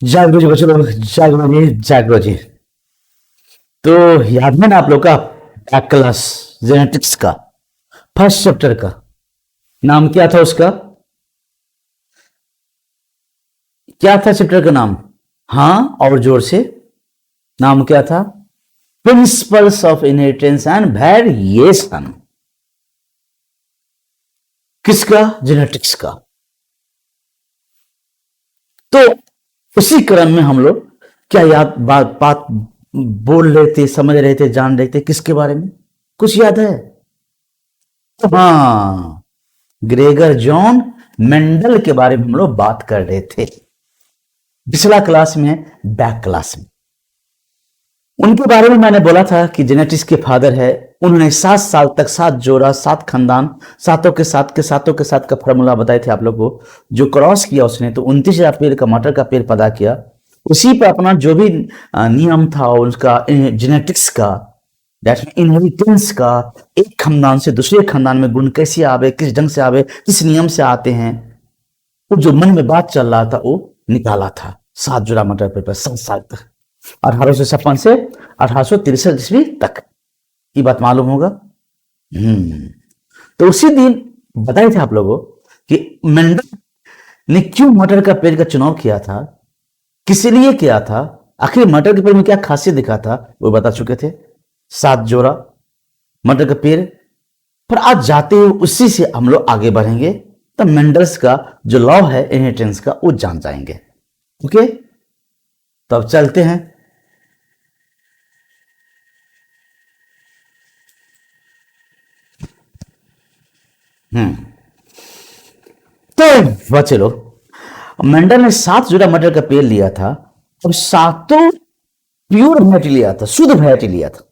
जागरो जी बच्चों लोग, जागरो जी, जागरो जी। तो याद है ना आप लोग का बैक क्लास जेनेटिक्स का फर्स्ट चैप्टर का नाम क्या था उसका? क्या था चैप्टर का नाम? हाँ, और जोर से। नाम क्या था? Principles of inheritance and variation. किसका? जेनेटिक्स का। तो उसी क्रम में हम लोग क्या याद बात बात बोल रहे थे, समझ रहे थे, जान रहे थे किसके बारे में? कुछ याद है? हाँ, ग्रेगर जॉन मेंडल के बारे में हम लोग बात कर रहे थे पिछला क्लास में, बैक क्लास में। उनके बारे में मैंने बोला था कि जेनेटिक्स के फादर है। उन्होंने 7 साल तक 7 जोड़ा, 7 खानदान, सातों के साथ का फॉर्मूला बताए थे आप लोग को। जो क्रॉस किया उसने तो 29,000 पेड़ का मटर का पेड़ पैदा किया। उसी पर अपना जो भी नियम था उसका जेनेटिक्स का, इनहेरिटेंस का, एक खानदान से दूसरे खानदान में गुण कैसे आवे, किस ढंग से आवे, किस नियम से आते हैं, वो जो मन में बात चल रहा था वो निकाला था। 7 जोड़ा मटर पेपर 7 साल तक, 1856 से 1863 तक। ये बात मालूम होगा। तो उसी दिन बताए थे आप लोगों कि मेंडल ने क्यों मटर का पेड़ का चुनाव किया था, किस लिए किया था, आखिर मटर के पेड़ में क्या खासियत दिखा था, वो बता चुके थे। 7 जोड़ा मटर का पेड़ पर आज जाते हुए उसी से हम लोग आगे बढ़ेंगे। तो मेंडल्स का जो लॉ है इनहेरिटेंस का वो जान जाएंगे। ओके, तो अब चलते हैं। तो बच्चे लोग, मेंडल ने 7 जोड़ा मटर का पेड़ लिया था और सातों प्योर वैरायटी लिया था, शुद्ध वैरायटी लिया था।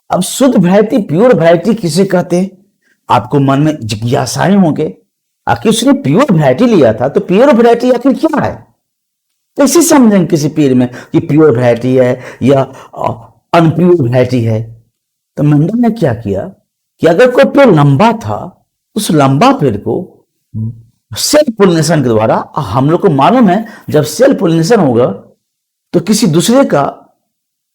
अब शुद्ध वैरायटी, प्योर वैरायटी किसे कहते हैं? आपको मन में जिज्ञासाएं होंगे, आखिर उसने प्योर वैरायटी लिया था तो प्योर वैरायटी आखिर क्या है? कैसे समझेंगे किसी पेड़ में कि प्योर वैरायटी है या अनप्योर वैरायटी है? तो मेंडल ने क्या किया कि अगर कोई पेड़ लंबा था, उस लंबा पेड़ को सेल्फ पोलिनेशन के द्वारा, हम लोग को मालूम है जब सेल्फ पोलिनेशन होगा तो किसी दूसरे का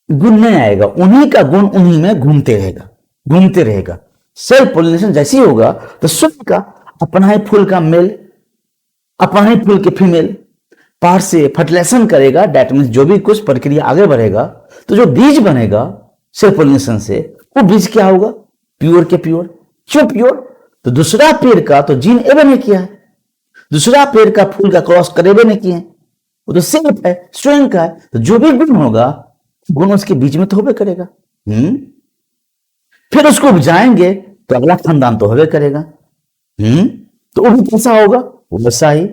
गुण नहीं आएगा, उन्हीं का गुण उन्हीं में घूमते रहेगा। सेल्फ पोलिनेशन जैसे ही होगा तो स्वयं का अपना ही फूल का मेल, अपना ही फूल के फीमेल पार्ट से फर्टिलाइजेशन करेगा। डेट मीन्स जो भी कुछ प्रक्रिया आगे बढ़ेगा तो जो बीज बनेगा सेल्फ पोलिनेशन से, वो बीज क्या होगा? प्योर के प्योर। क्यों प्योर? तो दूसरा पेड़ का तो जीन एवे नहीं किया है, दूसरा पेड़ का फूल का क्रॉस करेबे नहीं किए, वो तो सेल्फ है, स्वयं का है। तो जो भी गुण होगा गुण उसके बीच में तो होबे करेगा। फिर उसको उपजाएंगे तो अगला खानदान तो होबे करेगा। तो वो भी कैसा होगा? वो वैसा ही।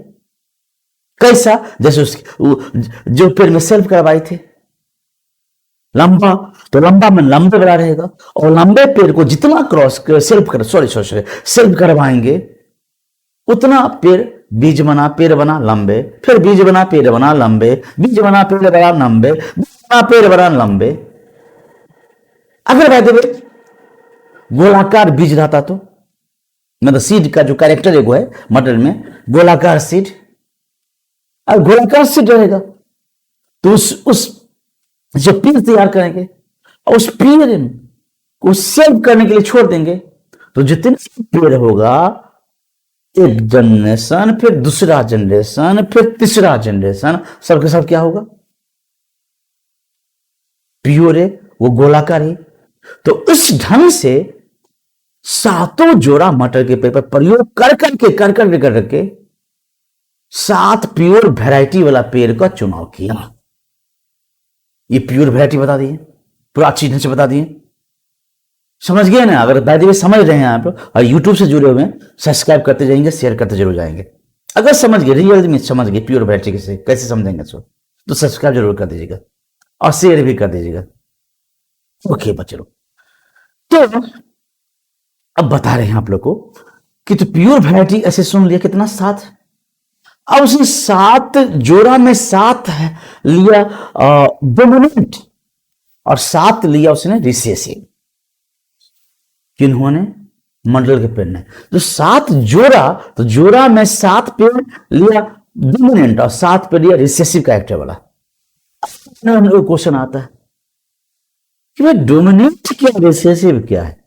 कैसा? जैसे उसके जो पेड़ में सेल्फ करवाए थे लंबा, तो लंबा में लंबे बड़ा रहेगा, और लंबे पेड़ को जितना क्रॉस सेल्फ करवाएंगे उतना पेड़ बीज बना, पेड़ बना लंबे, फिर बीज बना, पेड़ बना लंबे, बीज बना, पेड़ बना लंबे, बीज बना, पेड़ बना लंबे। अगर वह देवे गोलाकार बीज रहता तो, मतलब सीड का जो कैरेक्टर एगो है मटर में, गोलाकार सीड, और गोलाकार सीड रहेगा तो उस जो पेड़ तैयार करेंगे और उस पेड़ को सेव करने के लिए छोड़ देंगे, तो जितने पेड़ होगा, एक जनरेशन, फिर दूसरा जनरेशन, फिर तीसरा जनरेशन, सबके सब क्या होगा? प्योर है, वो गोलाकार है। तो इस ढंग से 7 जोड़ा मटर के पेड़ पर प्रयोग कर करके 7 प्योर वैरायटी वाला पेड़ का चुनाव किया। ये प्योर वैरायटी बता दिए, पूरा अच्छी ढंग से बता दिए। समझ गए ना? अगर बाय द वे समझ रहे हैं आप और यूट्यूब से जुड़े हुए हैं, सब्सक्राइब करते जाएंगे, शेयर करते जरूर जाएंगे। अगर समझ गए, रियल में समझ गए प्योर वैरायटी कैसे समझेंगे तो सब्सक्राइब जरूर कर दीजिएगा और शेयर भी कर दीजिएगा। ओके बच्चे लोग, तो अब बता रहे हैं आप लोग को कि तो प्योर वैरायटी ऐसे सुन लिया कितना? 7। अब उसने 7 जोड़ा में 7 लिया डोमिनेंट और 7 लिया उसने रिसेसिव। किन्होंने? मंडल के पेड़ ने। तो 7 जोड़ा, तो जोड़ा में 7 पेड़ लिया डोमिनेंट और साथ पे लिया रिसेसिव कैरेक्टर वाला। क्वेश्चन आता है कि भाई डोमिनेंट क्या रिसेसिव क्या है,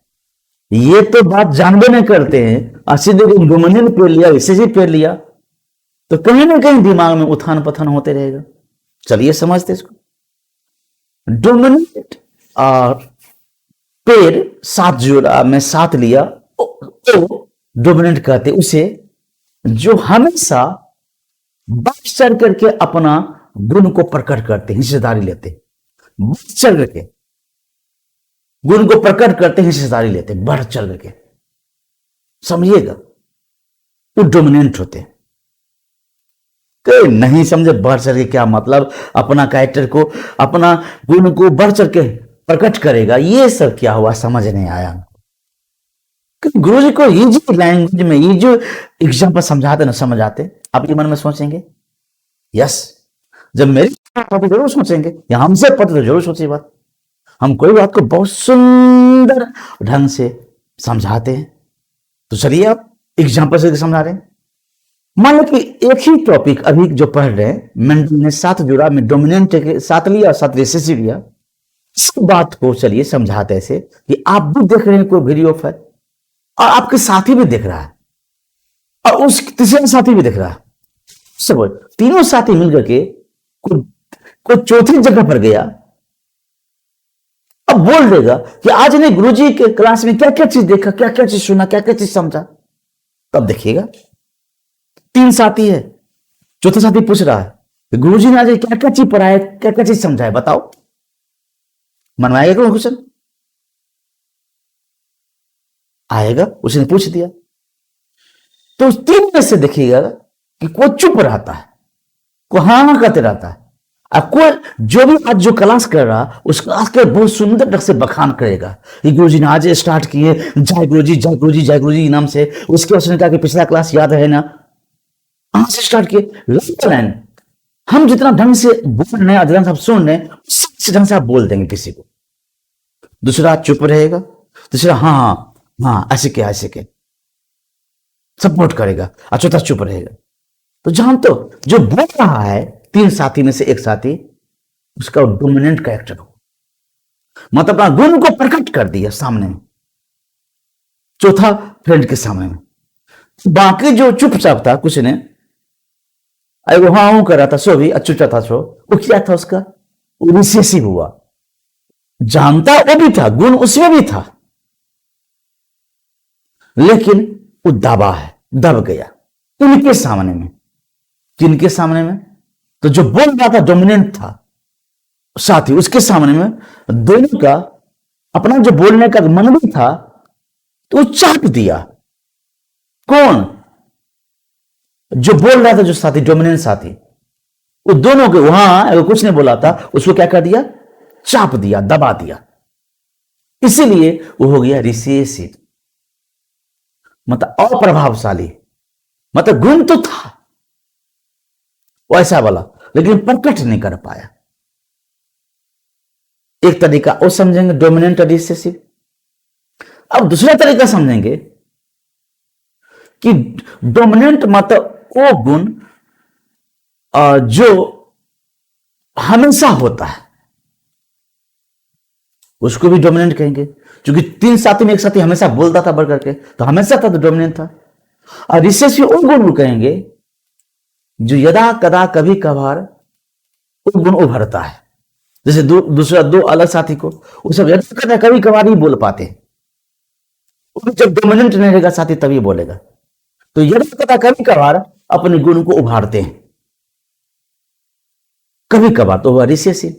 ये तो बात जानबे नहीं करते हैं, और सीधे डोमिनेंट पे लिया रिसेसिव पे लिया, तो कहीं ना कहीं दिमाग में उत्थान पतन होते रहेगा। चलिए समझते इसको। डोमिनेंट और पेड़ सात जोड़ा में साथ लिया तो डोमिनेंट कहते उसे, जो हमेशा बढ़ चढ़ करके अपना गुण को प्रकट करते, हिस्सेदारी लेते, बढ़ चढ़ करके गुण को प्रकट करते, हिस्सेदारी लेते, बढ़ चढ़ करके, समझिएगा, वो डोमिनेंट होते। कोई नहीं समझे बढ़ चढ़ के क्या मतलब, अपना कैरेक्टर को, अपना गुण को बढ़ चढ़ के प्रकट करेगा, ये सब क्या हुआ समझ नहीं आया। गुरु जी को इजी लैंग्वेज में ये जो एग्जाम्पल समझाते ना, समझ आते, आप ये मन में सोचेंगे यस, जब मेरी तो जरूर सोचेंगे, या हमसे पता तो जरूर सोचिए बात। हम कोई बात को बहुत सुंदर ढंग से समझाते हैं। तो चलिए आप एग्जाम्पल से समझा रहे हैं। मान लो कि एक ही टॉपिक अभी जो पढ़ रहे हैं, मेंडल ने सात जोड़ा में डोमिनेंट के साथ लिया, साथ रिसेसिव लिया, इस बात को चलिए समझाते ऐसे कि आप भी देख रहे हैं कोई वीडियो पर, और आपके साथी भी देख रहा है, और उस तीसरा साथी भी देख रहा है, सब तीनों साथी मिलकर के कोई चौथी जगह पर गया, अब बोल देगा कि आज ने गुरुजी के क्लास में क्या क्या चीज देखा, क्या क्या चीज सुना, क्या क्या चीज समझा। तब देखिएगा तीन साथी है, चौथा साथी पूछ रहा है कि गुरुजी ने आज क्या क्या चीज पढ़ाया, क्या क्या चीज समझाया, बताओ। मन में आएगा क्या क्वेश्चन? आएगा। उसने पूछ दिया तो उस तीन में से देखिएगा कि कोई चुप रहता है, कोई हाँ करते रहता है, और कोई जो भी आज जो क्लास कर रहा उस क्लास के बहुत सुंदर ढंग से बखान करेगा कि गुरुजी ने आज स्टार्ट किए, जय गुरुजी जय गुरुजी जय गुरुजी नाम से। उसके बाद उसने कहा कि पिछला क्लास याद है ना, कहां से स्टार्ट किए। हम जितना ढंग से बोल रहे हैं, जितना सब सुन रहे हैं, उसी ढंग से आप बोल देंगे किसी को। दूसरा चुप रहेगा, तीसरा हाँ हाँ हाँ ऐसे क्या ऐसे क्या सपोर्ट करेगा, और चौथा चुप रहेगा। तो जान तो जो बोल रहा है तीन साथी में से एक साथी, उसका डोमिनेंट कैरेक्टर हो, मतलब अपना गुण को प्रकट कर दिया सामने में, चौथा फ्रेंड के सामने में। बाकी जो चुपचाप था, कुछ ने वो हाँ हूं कर रहा था, सो भी चुपचाप था, सो वो क्या था, उसका रिसेसिव हुआ। जानता वो भी था, गुण उसमें भी था, लेकिन वो दबा है, दब गया उनके सामने में। किनके सामने में? तो जो बोल रहा था डोमिनेंट था साथी, उसके सामने में दोनों का अपना जो बोलने का मन भी था, तो वो चाप दिया। कौन? जो बोल रहा था, जो साथी डोमिनेंट साथी, वो दोनों के वहां अगर कुछ नहीं बोला था, उसको क्या कर दिया? चाप दिया, दबा दिया। इसीलिए वो हो गया रिसेसिव, मतलब अप्रभावशाली। मतलब गुण तो था वैसा वाला, लेकिन प्रकट नहीं कर पाया। एक तरीका वो समझेंगे डोमिनेंट और रिसेसिव। अब दूसरा तरीका समझेंगे कि डोमिनेंट मतलब वो गुण जो हमेशा होता है, उसको भी डोमिनेंट कहेंगे। क्योंकि तीन साथी में एक साथी हमेशा बोलता था बढ़ करके, तो हमेशा था तो डोमिनेंट था। और रिसेसिव वो गुण कहेंगे जो यदा कदा कभी कभार वो गुण उभरता है। जैसे दूसरा दो अलग साथी को वो सब यदा कदा कभी कभार ही बोल पाते हैं, जब डोमिनेंट नहीं रहेगा साथी तभी बोलेगा। तो यदा कदा कभी कभार अपने गुण को उभारते हैं, कभी कभार तो वह रिसेसिव,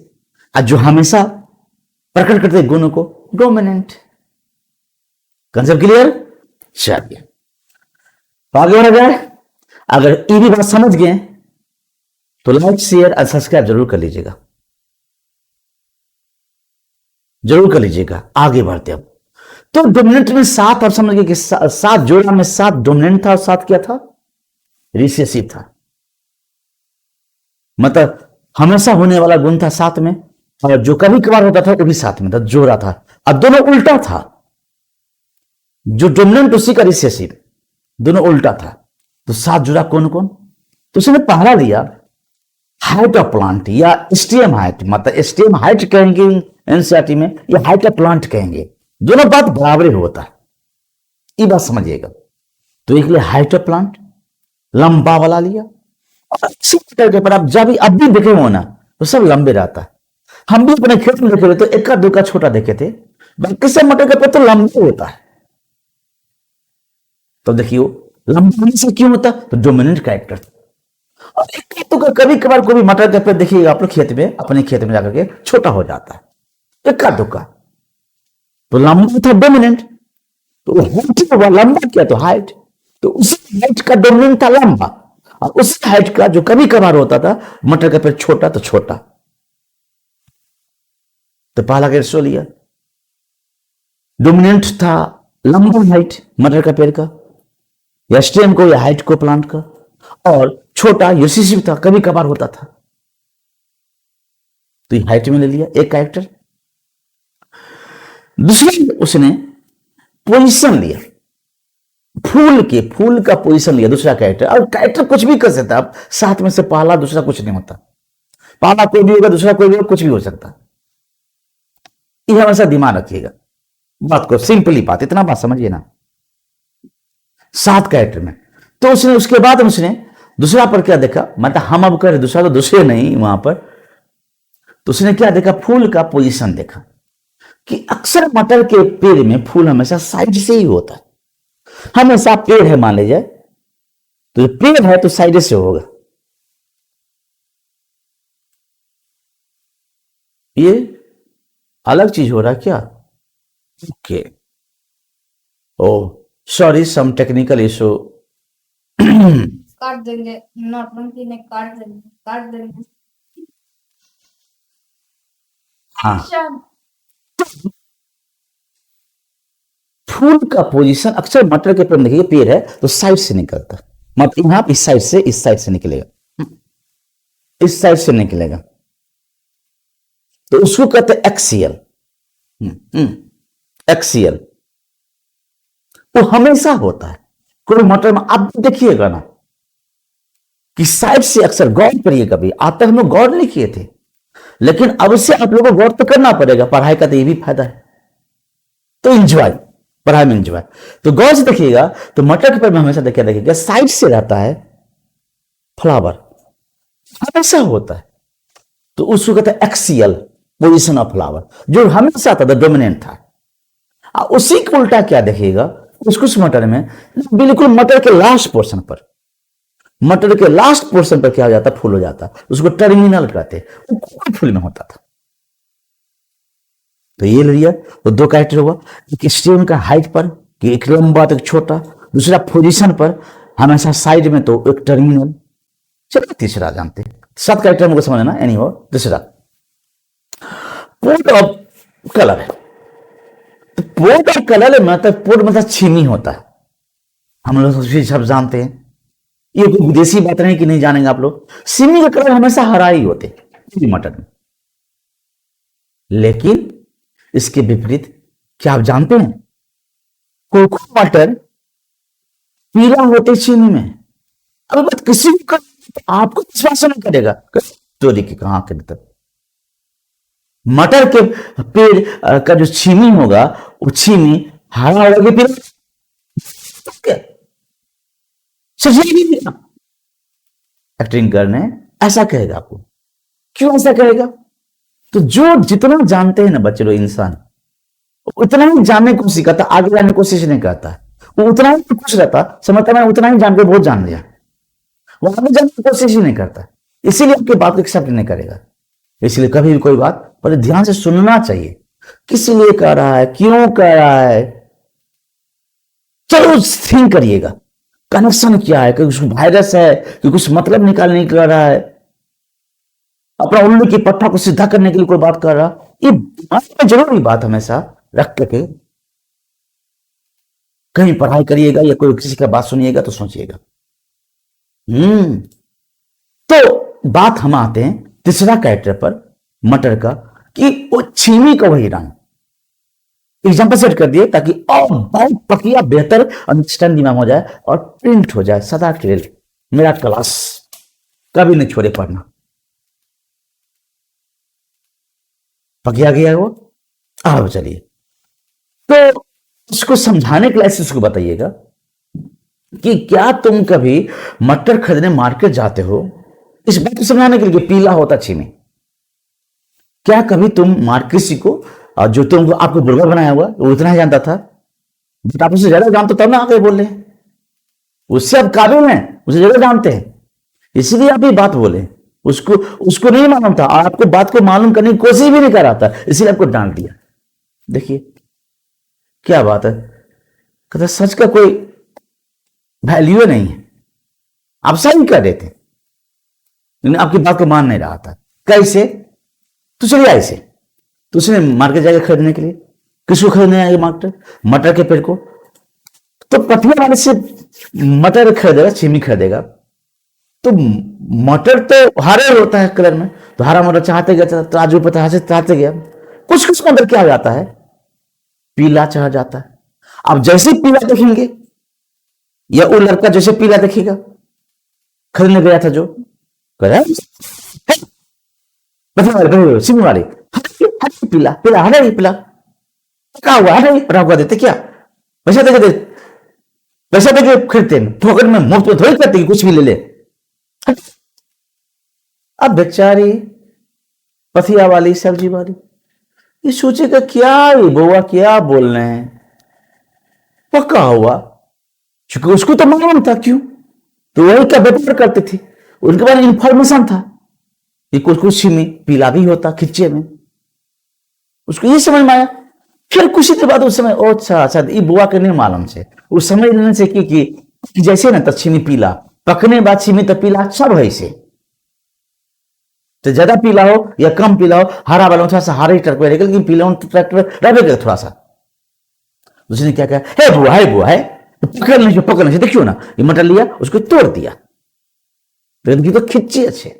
और जो हमेशा प्रकट करते गुण को डोमिनेंट। Concept clear? चलिए आगे बढ़ा जाए। अगर ये भी बात समझ गए तो लाइक शेयर और सब्सक्राइब जरूर कर लीजिएगा, जरूर कर लीजिएगा। आगे बढ़ते अब तो डोमिनेंट में सात, आप समझ गए कि सात जोड़ा में सात डोमिनेंट था और सात क्या था? रिसेसिव था। मतलब हमेशा होने वाला गुण था साथ में, और जो कभी कभार होता था वो भी साथ में था, जोड़ा था। अब दोनों उल्टा था, जो डोमिनेंट उसी का रिसेसिव, दोनों उल्टा था। तो सात जुड़ा कौन कौन? तो उसने पहला लिया हाइट ऑफ प्लांट या स्टेम हाइट, मतलब स्टेम हाइट कहेंगे एनसीईआरटी में, या हाइट ऑफ प्लांट कहेंगे, दोनों बात बराबर होता है, ये बात समझिएगा। तो एक लिया हाइट ऑफ प्लांट, लंबा वाला लिया, और इसी करके पर आप जब अब भी देखे हो ना तो सब लंबे रहता है। हम भी अपने खेत में देखे हुए तो एक का दो का छोटा देखे थे, बाकी सब मटर का पेड़ तो लंबे होता है। तो देखियो लंबा होने से क्यों होता, तो डोमिनेंट कैरेक्टर। और एक तो कभी कभार कोई भी मटर का पेड़ देखिएगा आप लोग खेत में, अपने खेत में जाकर के छोटा हो जाता है, इक्का दुक्का, तो लंबा था डोमिनेंट, तो हाइट हुआ, लंबा क्या तो हाइट, तो उसी हाइट का डोमिनेंट था लंबा, और उसी हाइट का जो कभी कभार होता था मटर का पेड़ छोटा तो छोटा। तो पहला केस लिया, डोमिनेंट था लंबा हाइट मटर का पेड़ का, या स्टेम को या हाइट को प्लांट का, और छोटा यूसीसी था, कभी कभार होता था, तो ये हाइट में ले लिया एक कैरेक्टर। दूसरा उसने पोजीशन लिया, फूल का पोजीशन लिया दूसरा कैरेक्टर। और कैरेक्टर कुछ भी कर सकता है आप, साथ में से पहला दूसरा कुछ नहीं होता, पहला कोई भी होगा दूसरा कोई भी होगा, कुछ भी हो सकता है, यह हमेशा दिमाग रखिएगा बात को, सिंपली बात, इतना बात समझिए ना। 7 कैरेक्टर में तो उसने, उसके बाद उसने दूसरा पर क्या देखा, मतलब हम अब कर दूसरा तो दूसरे नहीं वहां पर, तो उसने क्या देखा, फूल का पोजीशन देखा कि अक्सर मटर के पेड़ में फूल हमेशा साइड से ही होता है, हमेशा पेड़ है मान लीजिए, तो पेड़ है तो साइड से होगा, ये अलग चीज हो रहा है क्या, ओके, ओ सॉरी सम टेक्निकल इशू। काट देंगे, नोटबंदी ने काट देंगे। हाँ, अच्छा, फूल का पोजीशन अक्सर मटर के पेड़ देखिए, पेड़ है तो साइड से निकलता है, मतलब यहां इस साइड से निकलेगा, इस साइड से निकलेगा, तो उसको कहते हैं एक्सियल। एक्सियल वो हमेशा होता है कोई मटर में, आप देखिएगा ना कि साइड से अक्सर, गौर करिए, कभी आता हम लोग गौर नहीं किए थे, लेकिन अब से आप लोगों को गौर तो करना पड़ेगा, पढ़ाई का तो ये भी फायदा है, तो एंजॉय, पढ़ाई में एंजॉय, तो गौर से देखिएगा, तो मटर के पेड़ में हमेशा देखिएगा साइड से रहता है फ्लावर, हमेशा होता है, तो उसको कहते हैं एक्सियल पोजीशन ऑफ फ्लावर, जो हमेशा था डोमिनेंट था। उसी को उल्टा क्या देखिएगा कुछ मटर में, बिल्कुल मटर के लास्ट पोर्शन पर, मटर के लास्ट पोर्शन पर क्या हो जाता, फूल हो जाता, उसको टर्मिनल कहते, वो फूल में होता था। तो ये ले लिया, तो 2 कैरेक्टर हुआ, एक स्टेम का हाइट पर कि एक लंबा तो एक छोटा, दूसरा पोजीशन पर हमेशा साइड में तो एक टर्मिनल। चलिए तीसरा जानते, 7 कैरेक्टर हमको समझना एनी हो। तीसरा पोर्ट ऑफ कलर है, तो पोर्ट ऑफ कलर मतलब पोर्ट मतलब छीमी होता है, हम लोग सब जानते हैं, ये कोई विदेशी बात नहीं कि नहीं जानेंगे आप लोग, सिमी के कलर हमेशा हरा ही होते मटर में, लेकिन इसके विपरीत क्या आप जानते हैं, कोको मटर पीला होते चीनी में। अब बात किसी भी कर, आपको विश्वास नहीं करेगा, चोरी की कहां के भीतर मटर के पेड़ का जो छीमी होगा वो छीमी हरा होगा कि पीला, सच एक्टिंग करने ऐसा कहेगा आपको, क्यों ऐसा कहेगा, तो जो जितना जानते हैं ना बच्चे लोग इंसान, उतना ही जानने को सिखाता, आगे जाने की कोशिश नहीं करता, वो उतना ही खुश रहता, समझता मैं उतना ही जान के बहुत जान लिया, वो आगे जाने की कोशिश ही नहीं करता, इसीलिए आपकी बात को एक्सेप्ट नहीं करेगा। इसलिए कभी भी कोई बात पर ध्यान से सुनना चाहिए, किस लिए कह रहा है, क्यों कह रहा है, चलो थिंक करिएगा कनेक्शन क्या है, कि कुछ वायरस है, कि कुछ मतलब निकालने के लिए रहा है, अपना उल्लू की पट्टा को सीधा करने के लिए कोई बात कर रहा, ये जरूरी बात हमेशा रख के कहीं पढ़ाई करिएगा या कोई किसी का बात सुनिएगा तो सोचिएगा। तो बात हम आते हैं तीसरा कैरेक्टर पर मटर का, कि वो छीमी का वही रंग, एग्जाम्पल सेट कर दिए ताकि और बहुत प्रक्रिया बेहतर अंडरस्टैंड दिमाग हो जाए और प्रिंट हो जाए सदा के लिए मेरा क्लास। कभी नहीं छोड़े पढ़ना। पकिया गया वो। अब चलिए, तो इसको समझाने के लिए इसको बताइएगा कि क्या तुम कभी मटर खरीदने मार्केट जाते हो? इस बात को समझाने के लिए पीला होता छीमी। क्या कभी तुम मार्केट किसी को जो तुमको आपको बुर्बक बनाया हुआ वो इतना ही जानता था, बट आप उससे ज्यादा जानते तब ना आगे बोल रहे हैं। उससे आप काबिल हैं, उसे ज्यादा जानते हैं, इसलिए आप ये बात बोले। उसको उसको नहीं मालूम था और आपको बात को मालूम करने की कोशिश भी नहीं कर रहा था, इसलिए आपको डांट दिया। देखिए क्या बात है, कहते सच का कोई वैल्यू नहीं है। आप सही कर रहे थे लेकिन आपकी बात को मान नहीं रहा था। कैसे? तो चलिए ऐसे, तो उसने मार्केट जाके खरीदने के लिए, किसको खरीदने आएगा मार्केट? मटर के पेड़ को। तो पथिया वाले से मटर खरीदेगा, छीमी खरीदेगा, तो मटर तो हरा होता है कलर में, तो हरा मटर चाहते गया, ताजू पता चाहते गया, कुछ कुछ अंदर क्या आ जाता है, पीला चढ़ जाता है। अब जैसे पीला देखेंगे या वो लड़का जैसे पीला देखेगा, खरीदने गया था जो सिम वाले, पीला पीला हरा ही पीला, क्या हुआ हरा ही पटा हुआ देते क्या? पैसा देके पैसा देके खरीदते हैं, फोकट में मुफ्त में थोड़ी करते कि कुछ भी ले ले। अब बेचारी पथिया वाली सब्जी वाली ये सोचेगा क्या ये बुआ क्या बोल रहे हैं, पक्का हुआ, क्योंकि उसको तो मालूम था। क्यों? तो वही क्या व्यापार करते थे, उनके पास इंफॉर्मेशन था कि कुछ कुछ में पीला भी होता खिच्चे में, उसको ये समझ में आया। फिर कुछ ही बाद उस समय अच्छा अच्छा ये बुआ के नहीं मालूम से उस समझ लेने से कि जैसे ना तछीमी पीला पकने बाद छिमी तो पीला सब है से, तो ज्यादा पीला हो या कम पीला हो, हरा वाला थोड़ा सा हरा ही ट्रैक्टर रहेगा, लेकिन पीला ट्रैक्टर रहेगा थोड़ा सा। उसने क्या कहा, हे बुआ है, तो पकड़ नहीं देखियो ना, ये मटर लिया उसको तोड़ दिया, लेकिन तो खिंची अच्छे।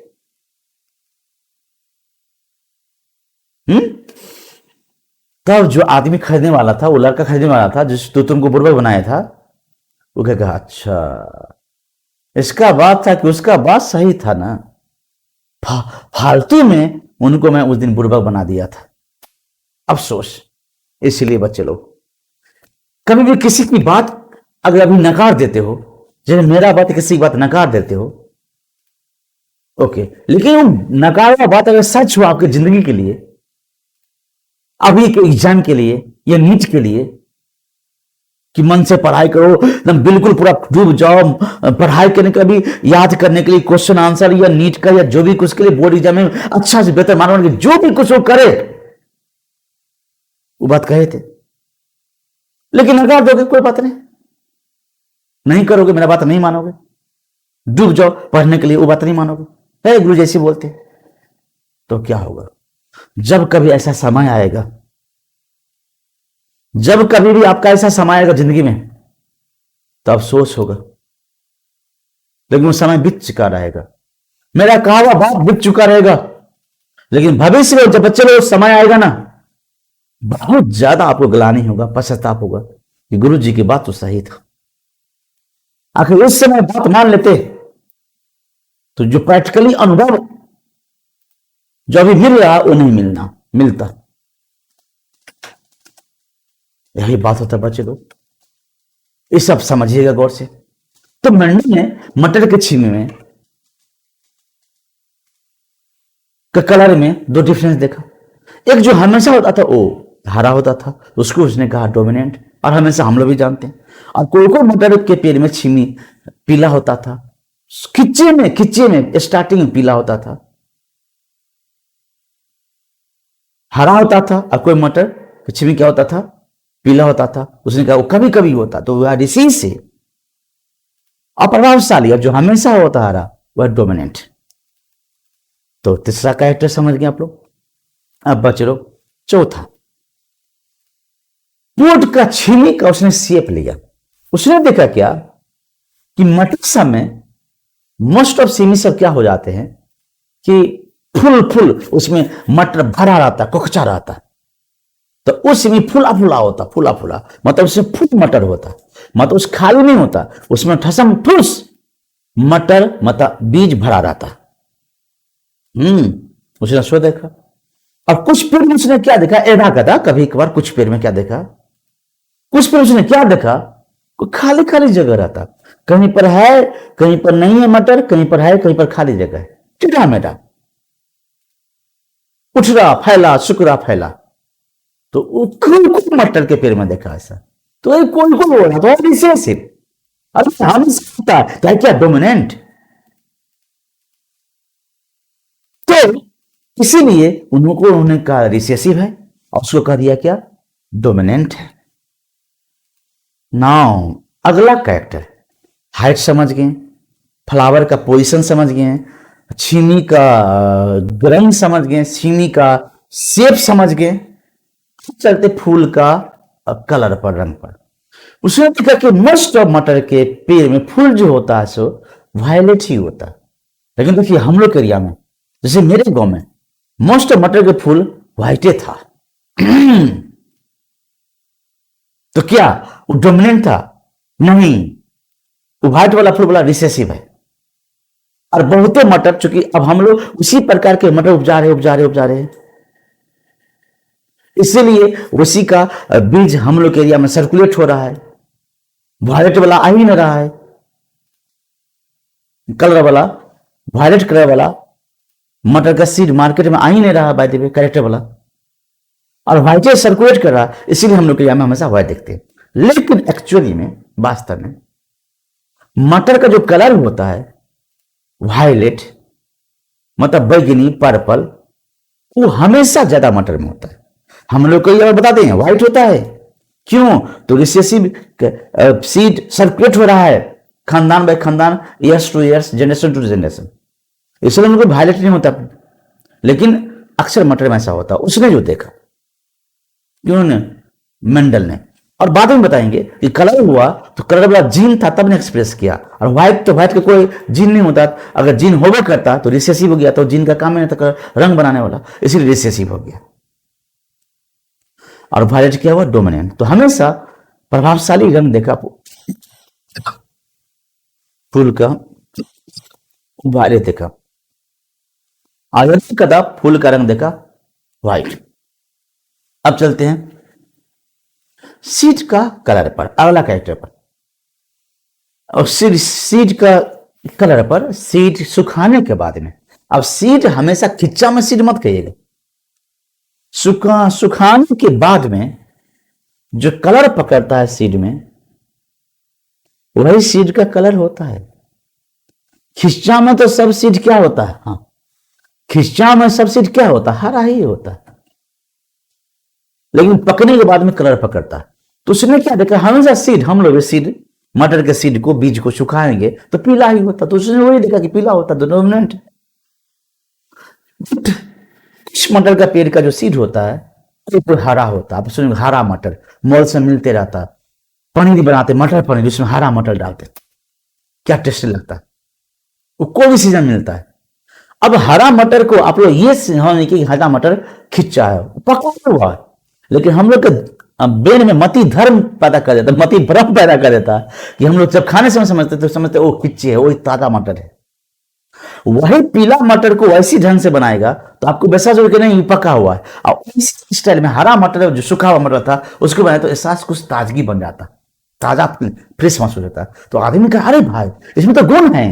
तब जो आदमी खरीदने वाला था, वो लड़का खरीदने वाला था जिस तो तुमको बुर्बक बनाया था, वो क्या कहा, अच्छा इसका बात था कि उसका बात सही था ना, फालतू में उनको मैं उस दिन बुर्बक बना दिया था, अफसोस। इसलिए बच्चे लोग कभी भी किसी की बात अगर अभी नकार देते हो, जैसे मेरा बात किसी की बात नकार देते हो, ओके, लेकिन वो नकारा बात अगर सच हो आपकी जिंदगी के लिए, अभी के एग्जाम के लिए या नीट के लिए, कि मन से पढ़ाई करो एकदम बिल्कुल पूरा डूब जाओ पढ़ाई करने के लिए, याद करने के लिए क्वेश्चन आंसर या नीट का या जो भी कुछ के लिए बोर्ड एग्जाम में अच्छा से बेहतर मानो, जो भी कुछ वो करे, वो बात कहे थे, लेकिन नकार दोगे कोई बात नहीं करोगे, मेरा बात नहीं मानोगे, डूब जाओ पढ़ने के लिए, वो बात नहीं मानोगे, है गुरु जैसे बोलते, तो क्या होगा? जब कभी ऐसा समय आएगा, जब कभी भी आपका ऐसा समय आएगा जिंदगी में, तो अफसोस होगा, लेकिन वो समय बीत चुका रहेगा। मेरा कहा हुआ बात बीत चुका रहेगा, लेकिन भविष्य में जब बच्चे लोग समय आएगा ना, बहुत ज्यादा आपको ग्लानि होगा, पश्चाताप होगा कि गुरु जी की बात तो सही था। आखिर उस समय बात मान लेते तो जो प्रैक्टिकली अनुभव जो अभी मिल रहा वो नहीं मिलता। यही बात होता है बच्चे लोग, ये सब समझिएगा गौर से। तो मेंडल ने मटर के छीमे में का कलर में दो डिफरेंस देखा। एक जो हमेशा होता था वो हरा होता था, उसको उसने कहा डोमिनेंट, और हमेशा हम लोग भी जानते हैं। और कोई मटर के पेड़ में छीमी पीला होता था, खिच्चे में स्टार्टिंग में पीला होता था, हरा होता था, और कोई मटर की छीमी क्या होता था, पीला होता था। उसने कहा वो कभी कभी होता, तो वह डिसीज से अप्रभावशाली, और जो हमेशा होता हरा वह डोमिनेंट। तो तीसरा कैरेक्टर समझ गए आप लोग। अब बचे लोग चौथा, पोट का छीमी का उसने शेप लिया। उसने देखा क्या कि मटर सब में मोस्ट ऑफ सीमी सब क्या हो जाते हैं कि फुल उसमें मटर भरा रहता, कोकचा रहता, तो उस में फूला फूला मतलब उसमें फुट मटर होता, मतलब उस खाली नहीं होता, उसमें ठसम ठुस मटर मतलब बीज भरा रहता। उसने सो देखा। और कुछ पेड़ में उसने क्या देखा, एड़ा गधा कभी कभार कुछ पेड़ में क्या देखा, कुछ पेड़ उसने क्या देखा, कोई खाली खाली जगह रहता, कहीं पर है कहीं पर नहीं है मटर, कहीं पर है कहीं पर खाली जगह है, टेढ़ा मेढ़ा, उठरा फैला सुकरा फैला। तो वो कोई मटर के पेड़ में देखा ऐसा। तो ये कोई को बोला तो रिसेसिव। अब हम सकता है क्या डोमिनेंट। तो इसीलिए उन्होंने कहा रिसेसिव है और उसको कह दिया क्या, डोमिनेंट है। नाउ अगला कैरेक्टर, हाइट समझ गए, फ्लावर का पोजीशन समझ गए, छीनी का रंग समझ गए, छीनी का शेप समझ गए, चलते फूल का कलर पर, रंग पर। उसने देखा कि मोस्ट ऑफ मटर के पेड़ में फूल जो होता है सो वायलेट ही होता है। लेकिन देखिए हम लोग के एरिया में, जैसे मेरे गांव में, मोस्ट ऑफ मटर के फूल व्हाइटे था। तो क्या वो डोमिनेंट था? नहीं, वो व्हाइट वाला फूल वाला रिसेसिव है। और बहुते मटर, चूंकि अब हम लोग उसी प्रकार के मटर उपजा रहे हैं, इसीलिए उसी का बीज हम लोग के एरिया में सर्कुलेट हो रहा है। वायलेट वाला आ ही नहीं रहा है, कलर वाला, वायलेट कलर वाला मटर का सीड मार्केट में आ ही नहीं रहा, बाय द वे कैरेक्टर वाला, और व्हाइट सर्कुलेट कर रहा, इसीलिए हम लोग के एरिया में हमेशा व्हाइट देखते हैं। लेकिन एक्चुअली में, वास्तव में मटर का जो कलर होता है वायलेट, मतलब बैगनी पर्पल, वो हमेशा ज्यादा मटर में होता है। हम लोग कई बार बताते हैं व्हाइट होता है, क्यों? तो रिसेसिव सीड सर्कुलेट हो रहा है खानदान बाय खानदान, years to years, generation to generation, इसलिए उनको वायलेट नहीं होता। लेकिन अक्सर मटर में ऐसा होता। उसने जो देखा, क्यों ने, मेंडल ने, और बाद में बताएंगे कि कलर हुआ तो कलर वाला जीन था तब ने एक्सप्रेस किया। और व्हाइट तो व्हाइट का कोई जीन नहीं होता, अगर जीन होगा करता तो रिसेसिव हो गया, तो जीन का काम नहीं था रंग बनाने वाला, इसीलिए रिसेसिव हो गया। और वायलेट क्या हुआ, डोमिनेंट। तो हमेशा प्रभावशाली रंग देखा फूल का, वायलेट देखा, और कदा फूल का रंग देखा व्हाइट। अब चलते हैं सीड का कलर पर, अगला कैरेक्टर पर। और सीड का कलर पर, सीड सुखाने के बाद में, अब सीड हमेशा खिच्चा में सीड मत कहिएगा, सुखाने के बाद में जो कलर पकड़ता है सीड में, वही सीड का कलर होता है। खिच्चा में तो सब सीड क्या होता है, हाँ, खिच्चा में सब सीड क्या होता है, हरा ही होता है, लेकिन पकने के बाद में कलर पकड़ता है। तो उसने क्या देखा, हमेशा सीड, हम लोग सीड, मटर के सीड को, बीज को सुखाएंगे तो पीला ही होता, तो उसने वही देखा कि पीला होता, डोमिनेंट। इस मटर का पेड़ का जो सीड होता है वो हरा होता है। आप सुनिए, हरा मटर मॉल से मिलते रहता, पनीर बनाते, मटर पनीर, उसमें हरा मटर डालते, क्या टेस्टी लगता है, वो कोई भी सीजन मिलता है। अब हरा मटर को आप लोग ये समझे कि हरा मटर खिंचा है, पका हुआ है, लेकिन हम लोग के ब्रेन में मति धर्म पैदा कर देता, मति भ्रम पैदा कर देता है कि हम लोग जब खाने समय समझते तो समझते वो खिच्चे है, वो ताजा मटर है। वही पीला मटर को वैसी ढंग से बनाएगा तो आपको वैसा जो कि नहीं पका हुआ है, और इसी स्टाइल में हरा मटर जो सूखा हुआ मटर था उसको बनाया तो एहसास कुछ ताजगी बन जाता, ताजा फ्रेश महसूस होता। तो आदमी कहा अरे भाई इसमें तो गुण है,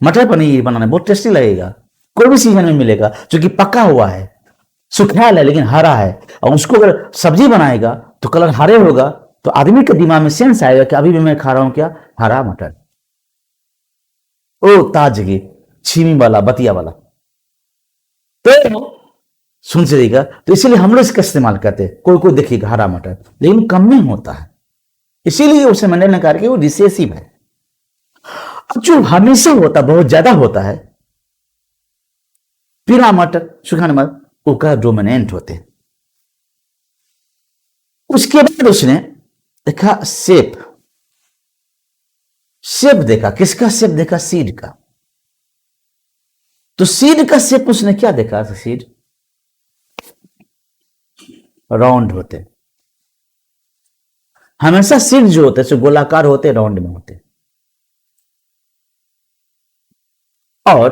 मटर पनीर बनाना बहुत टेस्टी लगेगा, कोई भी सीजन में मिलेगा, क्योंकि पका हुआ है, सुखाया है लेकिन हरा है, और उसको अगर सब्जी बनाएगा तो कलर हरे होगा, तो आदमी के दिमाग में सेंस आएगा कि अभी भी मैं खा रहा हूं क्या, हरा मटर, ओ ताजगी, छीमी वाला, बतिया वाला। तो सुन से देगा, तो इसीलिए हम लोग इसका इस्तेमाल करते हैं। कोई कोई देखिएगा हरा मटर, लेकिन कम में होता है, इसीलिए उसे मैंने नकार के वो रिसेसिव है। अब जो हमेशा होता, बहुत ज्यादा होता है, पीला मटर सुखाने में, वो का डोमिनेंट होते हैं। उसके बाद उसने देखा शेप, शेप देखा, किसका शेप देखा, सीड का। तो सीड का शेप उसने क्या देखा, सीड राउंड होते, हमेशा सीड जो होते हैं गोलाकार होते, राउंड में होते। और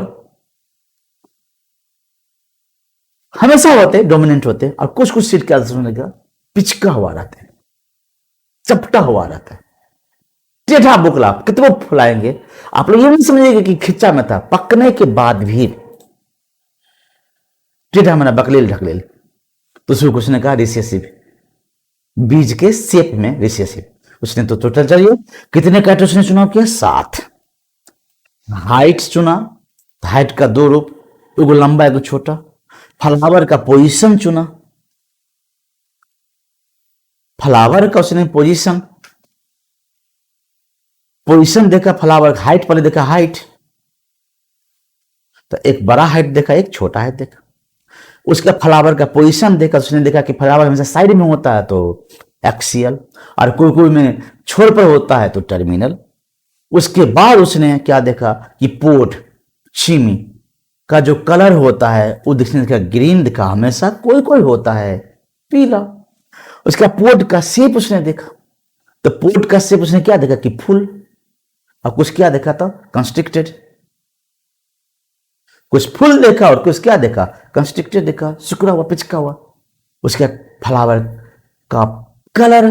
हमेशा होते डोमिनेंट होते, और कुछ कुछ सीट क्या सुनने का पिचका हुआ रहता है, चपटा हुआ रहता है, टेढ़ा बुकला, कितना फुलाएंगे आप लोग ये नहीं समझिएगा कि खिंचा में था, पकने के बाद भी टेढ़ा मना बकलेल ढकलेल। तो उसमें कुछ ने कहा रिसेसिव, बीज के शेप में रिसेसिव। उसने तो टोटल चलिए कितने कैरेक्टर उसने चुनाव किया, 7। हाइट चुना, हाइट का 2 रूप, एगो लंबा एगो छोटा। फ्लावर का पोजीशन चुना, फ्लावर का उसने पोजीशन देखा, फ्लावर हाइट पहले देखा, हाइट तो एक बड़ा हाइट देखा, एक छोटा हाइट देखा। उसका फ्लावर का पोजीशन देखा, उसने देखा कि फ्लावर हमेशा साइड में होता है तो एक्सियल, और कोई कोई में छोर पर होता है तो टर्मिनल। उसके बाद उसने क्या देखा कि पोट चीमी का जो कलर होता है वो दिखने का ग्रीन दिखा, हमेशा कोई कोई होता है पीला। उसका पोट का शेप उसने देखा, तो पोट का शेप उसने क्या देखा कि फुल, और कुछ क्या देखा था कंस्ट्रिक्टेड, कुछ फुल देखा और कुछ क्या देखा कंस्ट्रिक्टेड देखा, सिकुड़ा हुआ पिचका हुआ। उसके फ्लावर का कलर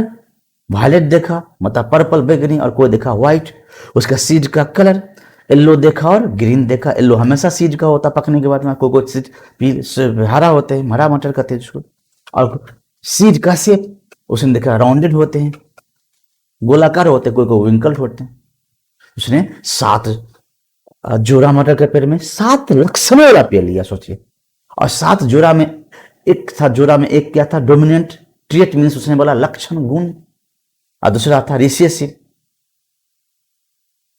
वायलेट देखा, मतलब पर्पल बैगनी, और कोई देखा व्हाइट। उसका सीड का कलर येलो देखा और ग्रीन देखा। येलो हमेशा सीड का होता पकने के बाद में, कोई सीड हरा होते हैं, हरा मटर कहते हैं उसको। और सीड का शेप उसने देखा राउंडेड होते हैं, गोलाकार होते हैं, कोई कोई विंकल होते हैं। उसने 7 जोड़ा मटर के पेड़ में 7 लक्षणों वाला पेड़ लिया, सोचिए। और 7 जोड़ा में एक था, जोड़ा में एक क्या था डोमिनेंट ट्रेट, मीन्स उसने बोला लक्षण गुण, और दूसरा था रिसेसिव।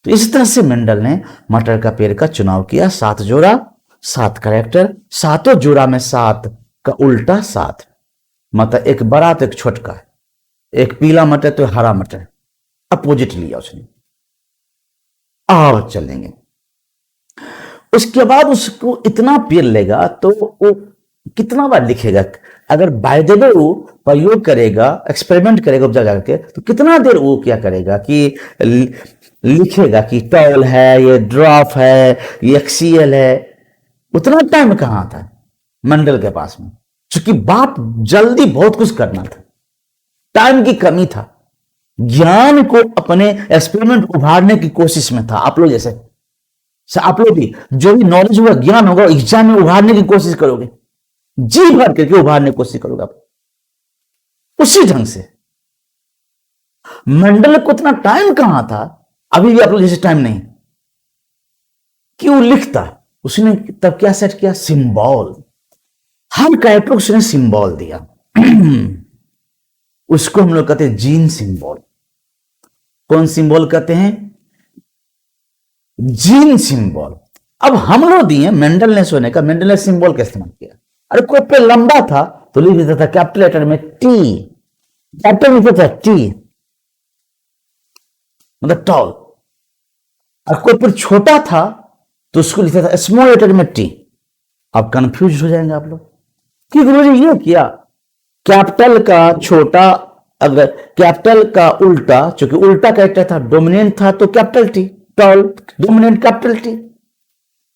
तो इस तरह से मेंडल ने मटर का पेड़ का चुनाव किया। 7 जोड़ा, 7 कैरेक्टर, 7 जोड़ा में 7 का उल्टा 7, मतलब एक बड़ा तो एक छोटका, एक पीला मटर तो हरा मटर, अपोजिट लिया उसने। अब चलेंगे, उसके बाद उसको इतना पेड़ लेगा तो वो कितना बार लिखेगा, अगर बाय द वे वो प्रयोग करेगा, एक्सपेरिमेंट करेगा उपजा करके, तो कितना देर वो क्या करेगा कि लिखेगा कि टॉल है, ये ड्रॉप है, ये एक्सीएल है। उतना टाइम कहां था मंडल के पास में, क्योंकि बाप जल्दी बहुत कुछ करना था, टाइम की कमी था, ज्ञान को अपने एक्सपेरिमेंट उभारने की कोशिश में था। आप लोग जैसे आप लोग भी जो भी नॉलेज होगा, ज्ञान होगा, एग्जाम में उभारने की कोशिश करोगे, जी भर करके उभारने की कोशिश करोगे आप, उसी ढंग से मंडल को उतना टाइम कहां था, अभी भी आप लोग जैसे टाइम नहीं कि वो लिखता। उसने तब क्या सेट किया, सिंबल, हर कैरेक्टर को उसने सिंबल दिया। उसको हम लोग कहते हैं जीन सिंबल। कौन सिंबल कहते हैं, जीन सिंबल। अब हम लोग दिए मेंडल ने सोने का, मेंडल ने सिंबल का इस्तेमाल किया। अरे कोई पे लंबा था तो लिख देता था कैपिटल लेटर में टी, कैपिटल लिखता था टी, मतलब टॉल। और कोई पर छोटा था तो उसको लिखता था स्मॉल लेटर में टी। अब कंफ्यूज हो जाएंगे आप लोग कि गुरुजी ये किया, कैपिटल का छोटा, अगर कैपिटल का उल्टा, चूंकि उल्टा कैरेक्टर था, डोमिनेंट था तो capital T, tall, dominant capital T.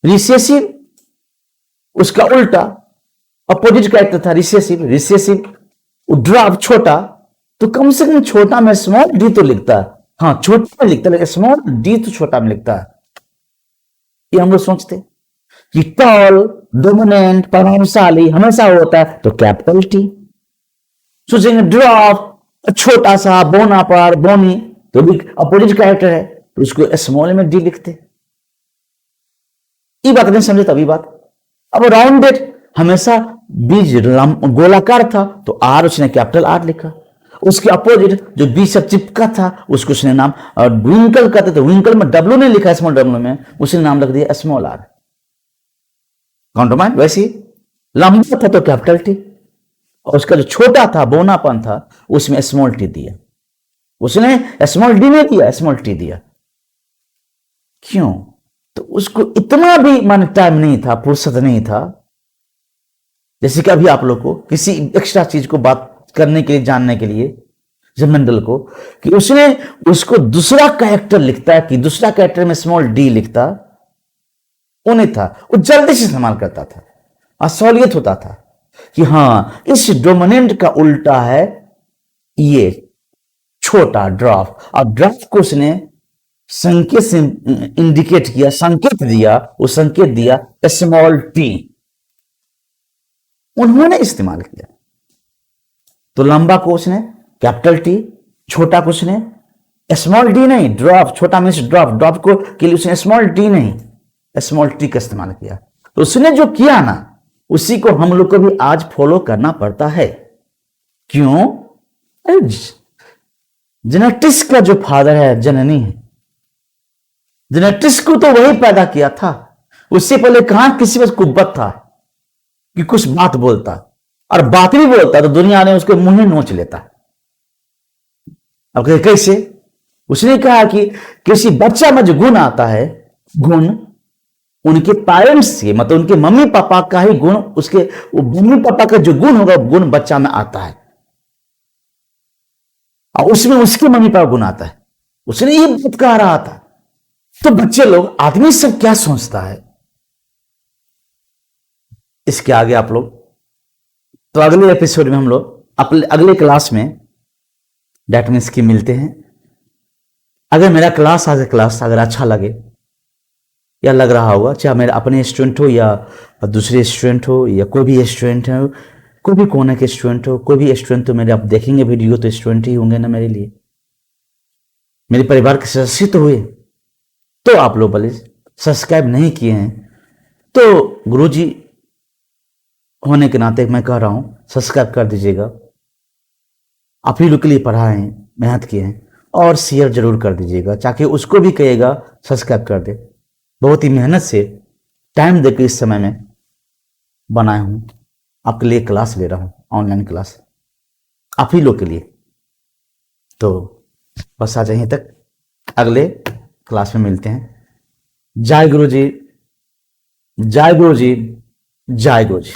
Recessive उसका उल्टा, अपोजिट कैरेक्टर था रिसेसिव, ड्रॉप छोटा, तो कम से कम छोटा में स्मॉल डी तो लिखता है, हाँ छोटा में लिखता है, लेकिन स्मॉल डी तो छोटा में लिखता है। ये हम लोग सोचते कि टॉल, डोमिनेंट, प्रभावशाली हमेशा होता है तो कैपिटल टी। सोचेंगे ड्रॉप छोटा सा, बोना पर, बोनी तो भी अपोजिट कैरेक्टर है तो उसको स्मॉल में डी लिखते। ये बात नहीं समझे तभी बात। अब राउंडेड हमेशा बीज गोलाकार था तो आर उसने कैपिटल आर लिखा। उसके अपोजिट जो बीच से चिपका था उसको उसने नाम विंकल कहते थे, विंकल में डब्ल्यू ने लिखा, स्मॉल डब्ल्यू में उसने नाम लिख दिया स्मॉल आर। काउंटर माइंड वैसे ही लंबा था तो कैपिटल टी, और उसका जो छोटा था, बोनापन था, उसमें स्मॉल टी दिया। उसने स्मॉल डी नहीं दिया, स्मॉल टी दिया। क्यों? तो उसको इतना भी मान टाइम नहीं था, फुर्सत नहीं था, जैसे कि अभी आप लोग को किसी एक्स्ट्रा चीज को बात करने के लिए, जानने के लिए, जैसे मंडल को, कि उसने उसको दूसरा कैरेक्टर लिखता है कि दूसरा कैरेक्टर में स्मॉल डी लिखता, वो नहीं था। वो जल्दी से इस्तेमाल करता था, असहूलियत होता था, कि हाँ इस डोमिनेंट का उल्टा है ये छोटा ड्राफ्ट, और ड्राफ्ट को उसने संकेत से इंडिकेट किया, संकेत दिया, वो संकेत दिया स्मॉल टी, उन्होंने इस्तेमाल किया। तो लंबा को उसने कैपिटल टी, छोटा को उसने स्मॉल डी नहीं, ड्रॉप, छोटा मीन्स ड्रॉप, ड्रॉप को के लिए उसने स्मॉल डी नहीं स्मॉल टी का इस्तेमाल किया। तो उसने जो किया ना उसी को हम लोग को भी आज फॉलो करना पड़ता है। क्यों? जेनेटिक्स का जो फादर है जननी है, जेनेटिक्स को तो वही पैदा किया था। उससे पहले कहां किसी पर कुब्बत था कि कुछ बात बोलता, और बात भी बोलता तो दुनिया ने उसके मुंह में नोच लेता। अब कैसे? उसने कहा कि किसी बच्चा में जो गुण आता है, गुण उनके पेरेंट्स से, मतलब उनके मम्मी पापा का ही गुण, उसके मम्मी पापा का जो गुण होगा गुण बच्चा में आता है, और उसमें उसके मम्मी पापा गुण आता है। उसने ये बात कह रहा था। तो बच्चे लोग, आदमी सब क्या सोचता है, इसके आगे आप लोग, तो अगले एपिसोड में हम लोग अगले क्लास में डेट मीन्स की मिलते हैं। अगर मेरा क्लास आज क्लास अगर अच्छा लगे या लग रहा होगा, चाहे मेरे अपने स्टूडेंट हो या दूसरे स्टूडेंट हो या कोई भी स्टूडेंट हो, कोई भी कोने के स्टूडेंट हो, कोई भी स्टूडेंट तो मेरे आप देखेंगे वीडियो तो स्टूडेंट ही होंगे ना मेरे लिए, मेरे परिवार के सदस्य तो हुए। तो आप लोग भले सब्सक्राइब नहीं किए हैं तो गुरुजी होने के नाते मैं कह रहा हूं सब्सक्राइब कर दीजिएगा। आप ही लोग के लिए पढ़ाए हैं, मेहनत किए हैं, और शेयर जरूर कर दीजिएगा ताकि उसको भी कहेगा सब्सक्राइब कर दे। बहुत ही मेहनत से टाइम देकर इस समय में बनाया हूं, आपके लिए क्लास ले रहा हूं, ऑनलाइन क्लास आप ही लोग के लिए। तो बस आज यहीं तक, अगले क्लास में मिलते हैं। जय गुरु जी, जय गुरु जी, जय गुरु जी।